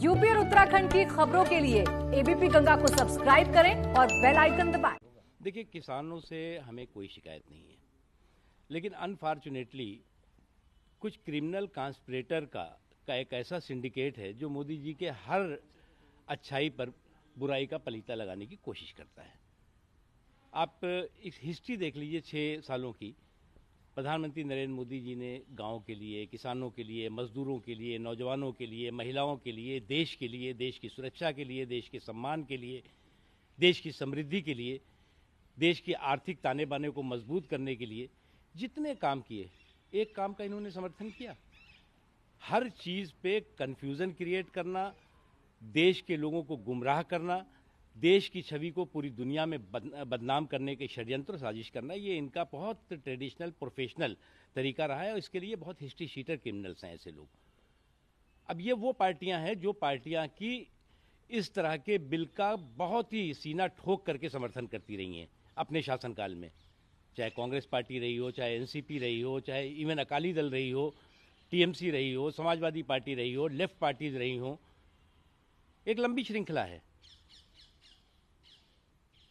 UP और उत्तराखंड की खबरों के लिए एबीपी गंगा को सब्सक्राइब करें और बेल आइकन दबाएं। देखिए, किसानों से हमें कोई शिकायत नहीं है, लेकिन अनफॉर्चुनेटली कुछ क्रिमिनल कॉन्स्पिरेटर का एक ऐसा सिंडिकेट है जो मोदी जी के हर अच्छाई पर बुराई का पलीता लगाने की कोशिश करता है। आप इस हिस्ट्री देख लीजिए 6 सालों की। प्रधानमंत्री नरेंद्र मोदी जी ने गांव के लिए, किसानों के लिए, मजदूरों के लिए, नौजवानों के लिए, महिलाओं के लिए, देश के लिए, देश की सुरक्षा के लिए, देश के सम्मान के लिए, देश की समृद्धि के लिए, देश की आर्थिक ताने बाने को मजबूत करने के लिए जितने काम किए, एक काम का इन्होंने समर्थन किया। हर चीज़ पे कन्फ्यूज़न क्रिएट करना, देश के लोगों को गुमराह करना, देश की छवि को पूरी दुनिया में बदनाम करने के षड्यंत्र साजिश करना, ये इनका बहुत ट्रेडिशनल प्रोफेशनल तरीका रहा है और इसके लिए बहुत हिस्ट्री शीटर क्रिमिनल्स हैं ऐसे लोग। अब ये वो पार्टियां हैं जो पार्टियां की इस तरह के बिल का बहुत ही सीना ठोक करके समर्थन करती रही हैं अपने शासनकाल में, चाहे कांग्रेस पार्टी रही हो, चाहे एनसीपी रही हो, चाहे इवन अकाली दल रही हो, टीएमसी रही हो, समाजवादी पार्टी रही हो, लेफ्ट पार्टीज रही हो। एक लंबी श्रृंखला है।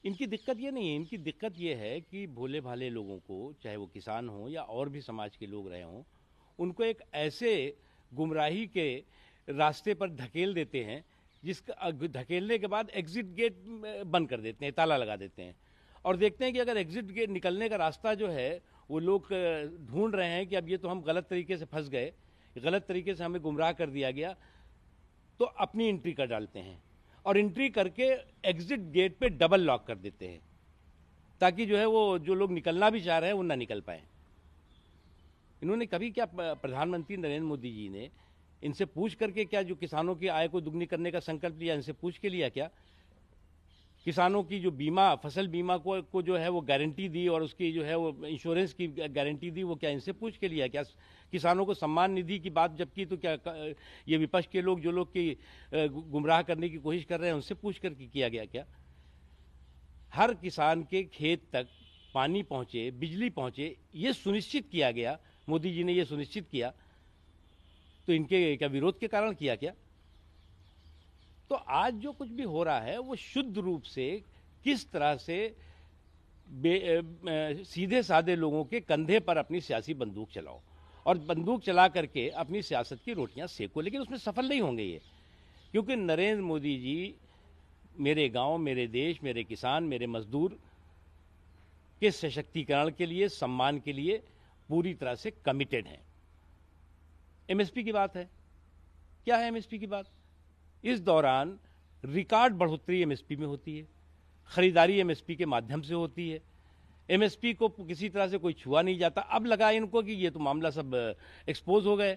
इनकी दिक्कत ये नहीं है, इनकी दिक्कत ये है कि भोले भाले लोगों को, चाहे वो किसान हो या और भी समाज के लोग रहे हों, उनको एक ऐसे गुमराही के रास्ते पर धकेल देते हैं जिसका धकेलने के बाद एग्जिट गेट बंद कर देते हैं, ताला लगा देते हैं और देखते हैं कि अगर एग्जिट गेट निकलने का रास्ता जो है वो लोग ढूंढ रहे हैं कि अब ये तो हम गलत तरीके से फंस गए, गलत तरीके से हमें गुमराह कर दिया गया, तो अपनी एंट्री कर डालते हैं और एंट्री करके एग्जिट गेट पे डबल लॉक कर देते हैं ताकि जो है वो जो लोग निकलना भी चाह रहे हैं वो ना निकल पाए। इन्होंने कभी क्या, प्रधानमंत्री नरेंद्र मोदी जी ने इनसे पूछ करके क्या, जो किसानों की आय को दुगनी करने का संकल्प लिया, इनसे पूछ के लिया क्या? किसानों की जो बीमा, फसल बीमा को जो है वो गारंटी दी और उसकी जो है वो इंश्योरेंस की गारंटी दी, वो क्या इनसे पूछ के लिया क्या? किसानों को सम्मान निधि की बात जब की तो क्या ये विपक्ष के लोग, जो लोग की गुमराह करने की कोशिश कर रहे हैं, उनसे पूछ कर किया गया क्या? हर किसान के खेत तक पानी पहुंचे, बिजली पहुंचे, ये सुनिश्चित किया गया। मोदी जी ने ये सुनिश्चित किया, तो इनके क्या विरोध के कारण किया क्या? तो आज जो कुछ भी हो रहा है वो शुद्ध रूप से किस तरह से सीधे साधे लोगों के कंधे पर अपनी सियासी बंदूक चलाओ और बंदूक चला करके अपनी सियासत की रोटियां सेको, लेकिन उसमें सफल नहीं होंगे ये, क्योंकि नरेंद्र मोदी जी मेरे गांव, मेरे देश, मेरे किसान, मेरे मजदूर के सशक्तिकरण के लिए, सम्मान के लिए पूरी तरह से कमिटेड हैं। एमएसपी की बात है, क्या है एमएसपी की बात? इस दौरान रिकॉर्ड बढ़ोतरी एमएसपी में होती है, खरीदारी एमएसपी के माध्यम से होती है, एमएसपी को किसी तरह से कोई छुआ नहीं जाता। अब लगा इनको कि ये तो मामला सब एक्सपोज हो गए,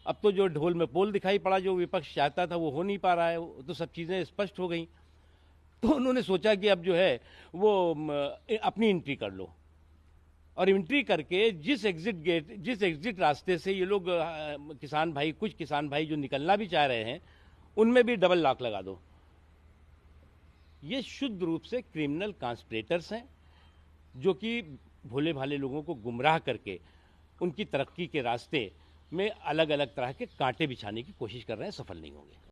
अब तो जो ढोल में पोल दिखाई पड़ा, जो विपक्ष चाहता था वो हो नहीं पा रहा है, तो सब चीज़ें स्पष्ट हो गई। तो उन्होंने सोचा कि अब जो है वो अपनी एंट्री कर लो और एंट्री करके जिस एग्जिट रास्ते से ये लोग किसान भाई, कुछ किसान भाई जो निकलना भी चाह रहे हैं, उनमें भी डबल लॉक लगा दो। ये शुद्ध रूप से क्रिमिनल कॉन्स्पिरेटर्स हैं जो कि भोले भाले लोगों को गुमराह करके उनकी तरक्की के रास्ते में अलग अलग तरह के कांटे बिछाने की कोशिश कर रहे हैं, सफल नहीं होंगे।